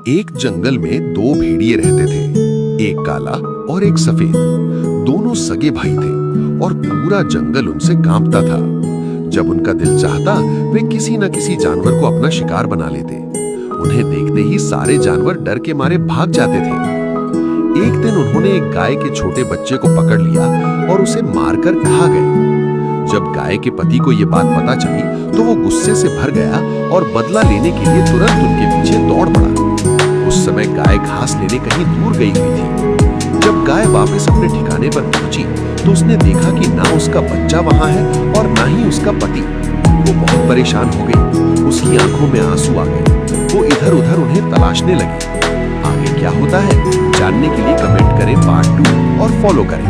एक जंगल में दो भेड़िए रहते थे, एक काला और एक सफेद। दोनों सगे भाई थे और पूरा जंगल उनसे कांपता था। जब उनका दिल चाहता वे किसी न किसी जानवर को अपना शिकार बना लेते। उन्हें देखते ही सारे जानवर डर के मारे भाग जाते थे। एक दिन उन्होंने एक गाय के छोटे बच्चे को पकड़ लिया और उसे मारकर खा गए। जब गाय के पति को यह बात पता चली तो वो गुस्से से भर गया और बदला लेने के लिए तुरंत उनके पीछे दौड़ पड़ा। उस समय गाय घास लेने कहीं दूर गई हुई थी। जब गाय वापस अपने ठिकाने पर पहुंची तो उसने देखा कि ना उसका बच्चा वहां है और ना ही उसका पति। वो बहुत परेशान हो गई, उसकी आंखों में आंसू आ गए। वो इधर उधर उन्हें तलाशने लगी। आगे क्या होता है जानने के लिए कमेंट करें पार्ट 2 और फॉलो करें।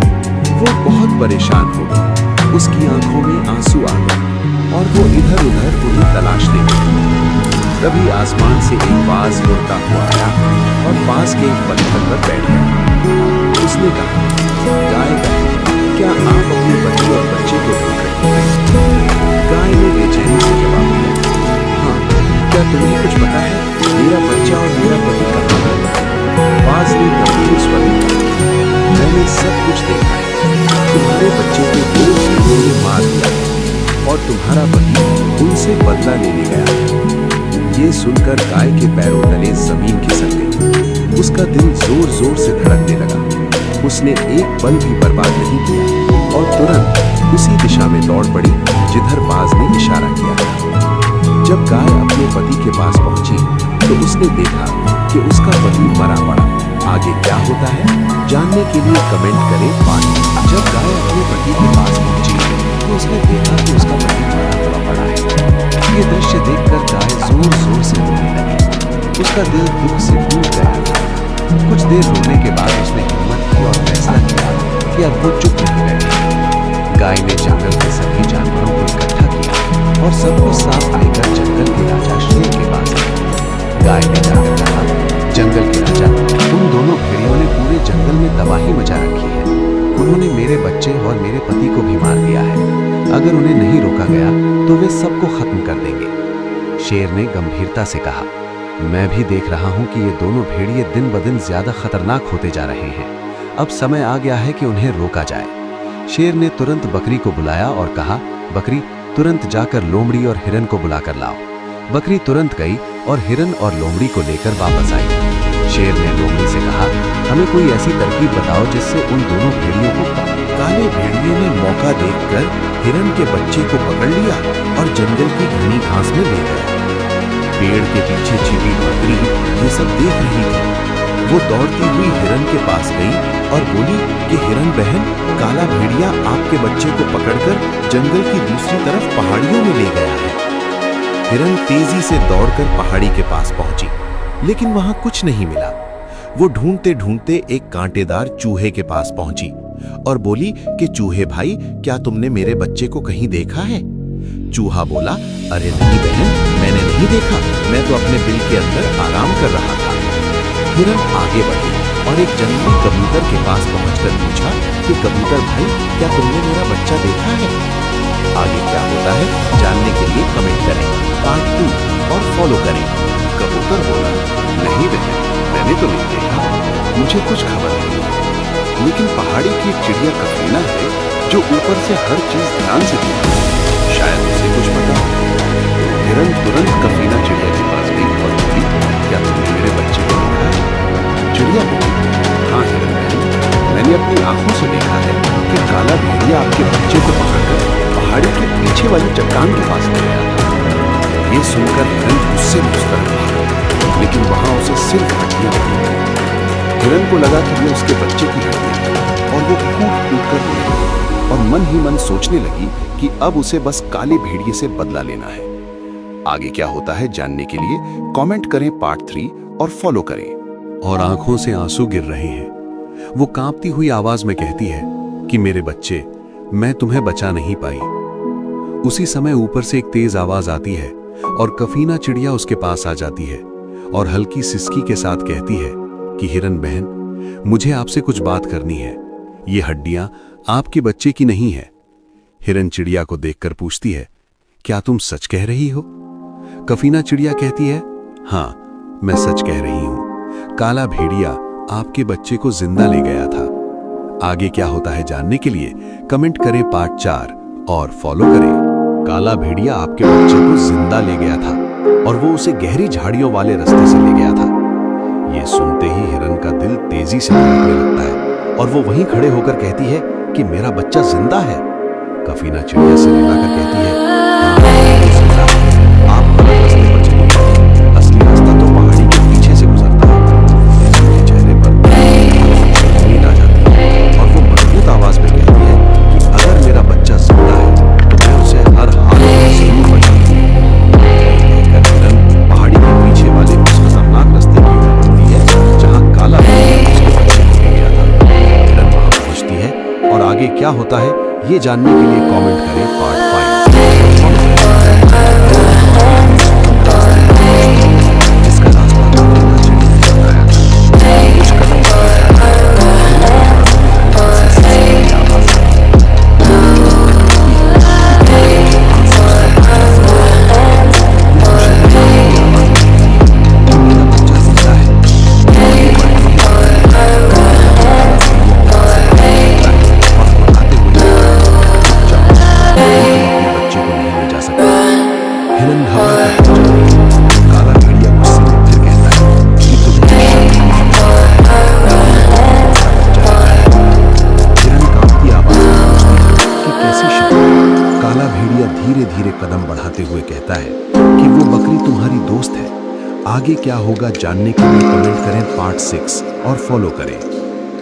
वो बहुत परेशान हो गई, उसकी आंखों में आंसू आ गए और वो इधर उधर उन्हें तलाशने लगी। तभी आसमान से एक बाज उड़ता हुआ आया और बाज के एक पत्थर पर बैठ गया। उसने कहा, गाय क्या आप अपने पति और बच्चे को ढूंढ रही हैं? गाय ने बेचैनी से जवाब दिया, हाँ, क्या तुम्हें कुछ पता है मेरा बच्चा और मेरा पति कहाँ है? बाज ने गंभीर स्वर में कहा, मैंने सब कुछ देखा है। तुम्हारे बच्चे को दो भेड़ियों ने मार दिया और तुम्हारा पति उनसे बदला लेने गया है। ये सुनकर गाय के पैरों तले जमीन खिसक गई। उसका दिल जोर जोर से धड़कने लगा। उसने एक पल भी बर्बाद नहीं किया और तुरंत उसी दिशा में दौड़ पड़ी जिधर बाज ने इशारा किया था। जब गाय अपने पति के पास पहुंची तो उसने देखा कि उसका पति मरा पड़ा। आगे क्या होता है जानने के लिए कमेंट करें पार्ट। जब गाय अपने पति के पास पहुंची तो उसने देखा कि उसका पति मरा हुआ पड़ा है। ये दृश्य देखकर गाय जोर जोर से रोने लगी। उसका दिल दुख से टूट गया था। कुछ देर रोने के बाद उसने हिम्मत की और फैसला किया कि अब वो चुप नहीं रहेगी। गाय ने जंगल के सभी जानवरों को इकट्ठा किया और सबको साथ लेकर जंगल के राजा शेर के पास गई। गाय ने जाकर कहा, जंगल के राजा, तुम दोनों भेड़ियों ने पूरे जंगल में तबाही मचा रखी है। उन्होंने मेरे बच्चे और मेरे पति को भी मार दिया है। अगर उन्हें नहीं रोका गया तो वे सबको खत्म कर देंगे। शेर ने गंभीरता से कहा, मैं भी देख रहा हूं कि ये दोनों भेड़िए दिन ब दिन ज्यादा खतरनाक होते जा रहे हैं। अब समय आ गया है कि उन्हें रोका जाए। शेर ने तुरंत बकरी को बुलाया और कहा, बकरी, तुरंत जाकर लोमड़ी और हिरन को बुलाकर लाओ। बकरी तुरंत गई और हिरन और लोमड़ी को लेकर वापस आई। शेर ने लोमड़ी से कहा, हमें कोई ऐसी तरकीब बताओ जिससे उन दोनों भेड़ियों को। काले भेड़िए ने मौका देखकर हिरन के बच्चे को पकड़ लिया और जंगल की घनी घास में ले गया। पेड़ के पीछे छिपी बकरी ये सब देख रही थी। वो दौड़ती हुई हिरन के पास गई और बोली कि हिरन बहन, काला भेड़िया आपके बच्चे को पकड़कर जंगल की दूसरी तरफ पहाड़ियों में ले गया है। हिरन तेजी से दौड़कर पहाड़ी के पास पहुंची, लेकिन वहां कुछ नहीं मिला। वो ढूंढते ढूंढते एक कांटेदार चूहे के पास पहुंची और बोली कि चूहे भाई, क्या तुमने मेरे बच्चे को कहीं देखा है? चूहा बोला, अरे नहीं बहन, मैंने नहीं देखा, मैं तो अपने बिल के अंदर आराम कर रहा था। हिरन आगे बढ़ी और एक जंगली कबूतर के पास पहुंचकर पूछा कि कबूतर भाई, क्या तुमने मेरा बच्चा देखा है? आगे क्या होता है जानने के लिए कमेंट करें पार्ट 2 और फॉलो करें। कबूतर बोला, नहीं बहन, मैंने तो नहीं देखा, मुझे कुछ खबर नहीं, लेकिन पहाड़ी की एक चिड़िया कफीना है जो ऊपर से हर चीज ध्यान से देखती है, शायद उसे कुछ पता हो। हिरन तुरंत कफीना चिड़िया के पास गई और बोली, क्या तुमने मेरे बच्चे को देखा है? चिड़िया बोली, हाँ हिरन बहन, मैंने अपनी आंखों से देखा है कि काला भेड़िया आपके बच्चे को पकड़कर पहाड़ी के पीछे वाली चट्टान के पास ले गया था। ये सुनकर हिरन गुस्से में उस तरफ भागा, लेकिन वहां उसे सिर्फ हड्डियां मिली। हिरन को लगा कि ये उसके बच्चे की हड्डियां हैं और वो कूट कूट कर रोने लगी और मन ही मन सोचने लगी कि अब उसे बस काले भेड़िए से बदला लेना है। आगे क्या होता है जानने के लिए कमेंट करें पार्ट 3 और फॉलो करें। और आंखों से आंसू गिर रहे हैं। वो कांपती हुई आवाज में कहती है कि मेरे बच्चे, मैं तुम्हें बचा नहीं पाई। उसी समय ऊपर से एक तेज आवाज आती है और कफीना चिड़िया उसके पास आ जाती है और हल्की सिसकी के साथ कहती है कि हिरन बहन, मुझे आपसे कुछ बात करनी है। ये हड्डियां आपके बच्चे की नहीं है। हिरन चिड़िया को देखकर पूछती है, क्या तुम सच कह रही हो? कफीना चिड़िया कहती है, हाँ, मैं सच कह रही हूं। काला भेड़िया आपके बच्चे को जिंदा ले गया था। आगे क्या होता है जानने के लिए कमेंट करें पार्ट 4 और फॉलो करें। काला भेड़िया आपके बच्चे को जिंदा ले गया था और वो उसे गहरी झाड़ियों वाले रास्ते से ले गया था। ये सुनते ही हिरन का दिल तेजी से धड़कने लगता है और वो वहीं खड़े होकर कहती है कि मेरा बच्चा जिंदा है। कफीना चिड़िया से मिलाकर कहती है, आप गलत रास्ते पर चले, असली रास्ता तो पहाड़ी के पीछे से गुजरता है। उसके चेहरे पर नींद आ जाती है और वो मजबूत आवाज में कहती है कि अगर मेरा बच्चा जिंदा है तो मैं उसे हर हाल में जरूर बचाऊंगी। कहकर हिरन पहाड़ी के पीछे वाले उस खतरनाक रास्ते की ओर बढ़ती है जहां काला भेड़िया उसके बच्चे को ले गया था। हिरन वहां पहुंचती है और आगे क्या होता है ये जानने के लिए कमेंट करें पार्ट 5। इसका रास्ता कफीना चिड़िया ने बताया था। कुछ कदम धीरे-धीरे कदम बढ़ाते हुए कहता है कि वो बकरी तुम्हारी दोस्त है। आगे क्या होगा जानने के लिए कमेंट करें पार्ट 6 और फॉलो करें।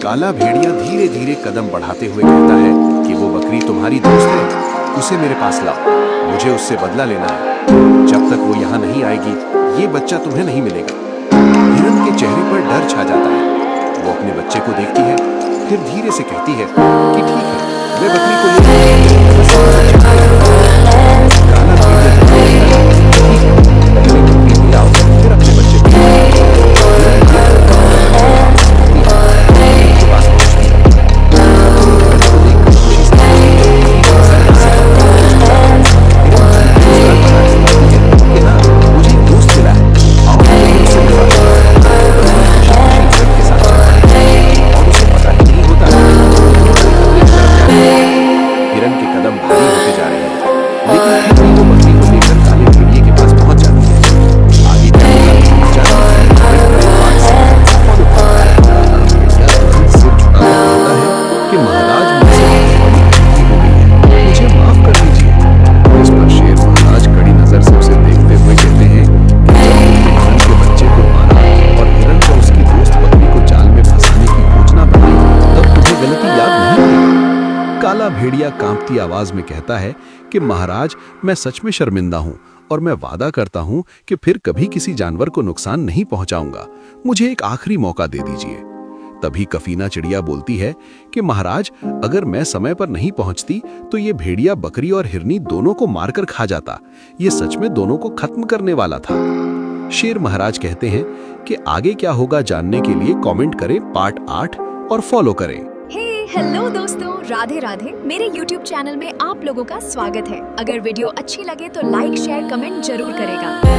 काला भेड़िया धीरे-धीरे कदम बढ़ाते हुए कहता है कि वो बकरी तुम्हारी दोस्त है, उसे मेरे पास लाओ, मुझे उससे बदला लेना है। जब तक वो यहाँ नहीं आएगी ये बच्चा तुम्हें नहीं मिलेगा। हिरन के चेहरे पर डर छा जाता है। वो अपने बच्चे को देखती है, फिर धीरे से कहती है कि ठीक है, मैं बकरी को फिर अपने बच्चे को मुझे दोस्त मिला है, आओ के साथ और उसे पता ही नहीं होता। हिरन के कदम भारी होते जा रहे हैं, लेकिन फिर भी वो बकरी को लेकर काले भेड़िए के पास पहुंच जाती है। आगे क्या सिर झुकाकर कहता है कि महाराज मुझसे गलती हो गई है, मुझे माफ कर दीजिए। इस पर शेर महाराज कड़ी नजर से उसे देखते हुए कहते हैं कि जब तुमने हिरन के बच्चे को मारा और हिरन को उसकी दोस्त बकरी को जाल में फंसाने की योजना बनाई तब तुम्हें गलती याद नहीं हुई। काला भेड़िया कांपती आवाज में कहता है कि महाराज मैं सच में शर्मिंदा हूं और मैं वादा करता हूं कि फिर कभी किसी जानवर को नुकसान नहीं पहुंचाऊंगा, मुझे एक आखिरी मौका दे दीजिए। तभी कफीना चिड़िया बोलती है कि महाराज अगर मैं समय पर नहीं पहुंचती तो ये भेड़िया बकरी और हिरनी दोनों को मारकर खा जाता। ये सच में दोनों को खत्म करने वाला था। शेर महाराज कहते हैं कि आगे क्या होगा जानने के लिए कमेंट करें पार्ट 8 और फॉलो करें। हेलो दोस्तों, राधे राधे। मेरे YouTube चैनल में आप लोगों का स्वागत है। अगर वीडियो अच्छी लगे तो लाइक शेयर कमेंट जरूर करेगा।